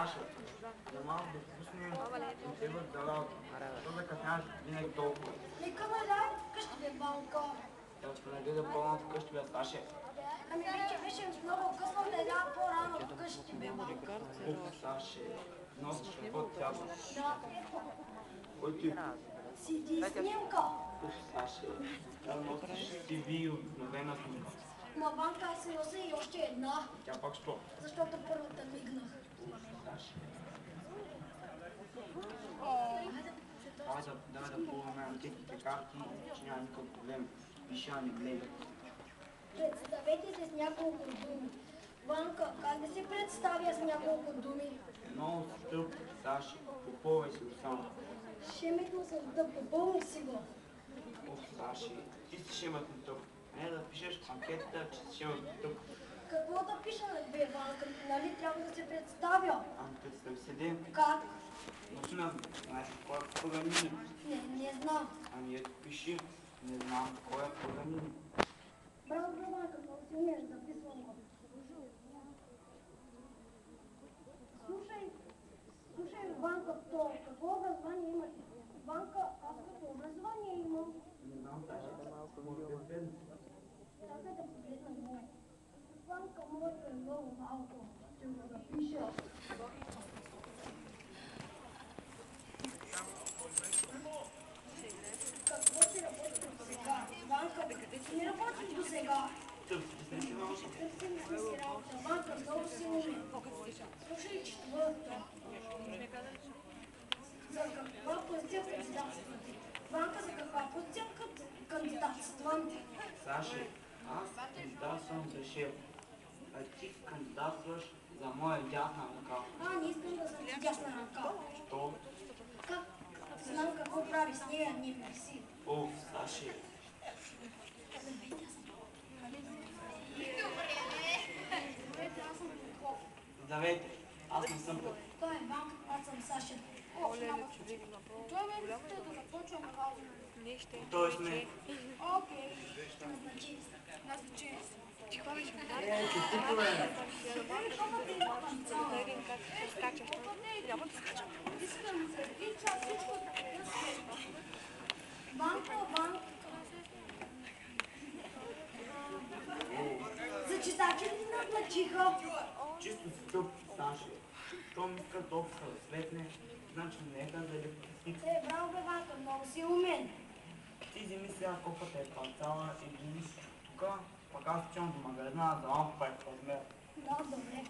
Саша, за малко да пуснем и отиват за работа. Що да кафяш винаги толкова? Нека наляй, къщи бе банка. Да ще нагледа по-малко вкъщи бе, Саше. Ами вече беше много късно да ляя по-рано вкъщи бе банка. Уф, Саше, носиш какво цяло. Да. Кой ти? Си ти снимка. Уф, Саше, трябва носиш CV обикновена снимка. Ма банка аз си нося и още една, Тя пак що? защото първата мигнах. Уф, Саше. Хайде, Давай да пробваме анкетните карти, че няма никакъв проблем. Пиши, а не гледай. представете се с няколко думи. Ванка, как да се представя с няколко думи? Много си тъп, Саше, попълвай си го само. Шеметно съм да попълни си го. Уф, Саше, ти си шеметно тъп. Не да пишеш в анкетата, че си шеметно тъп. Какво да пиша на бе, Ванка? Нали трябва да се представя? Ами представи се ден. Как? Осмел, знаеш кой е Паганини? Не знам. Ами ето пиши, не знам кой е Паганини. Браво, Ванка, много си умееш, записвам го. Слушай, Ванка, то какво образование имаш? Ванка, аз какво образование имам? Не знам, Саше, може да е бедно. Чакай да погледна много. Ванка, моето е много малко. Ще го запиша. Какво си работиш до сега? Ванка, не работиш до сега. Тъп, не си много. Търсим си работа. Ванка, много си умен. Слушай четвърто. За каква позиция кандидатствам? Ванка, за каква позиция кандидатствам? Саше, аз кандидатствам за шеф, а ти кандидатстваш за моя дясна ръка. Не искам да съм ти дясна ръка. Що? Как? Знам какво прави с нея, не мерси. О, Саше. Здравейте, аз съм Попов. Здравейте, аз не съм Петър. Той е Ванка, аз съм Саша. Той ме иска да започваме работа. Той сме. Окей, ще назначи. Че тук бе. Искам за един час всичко да се... Банка. За читачи ли назначиха? Чисто си тъп, Саше. Щом иска толкова да светне, значи не е да електрифик. Браво бе, Ванка, много си умен. Ти вземи сега копата е парцала и вземи всичко тук, пък аз отивам до магазина за малко пак размер. Да, добре.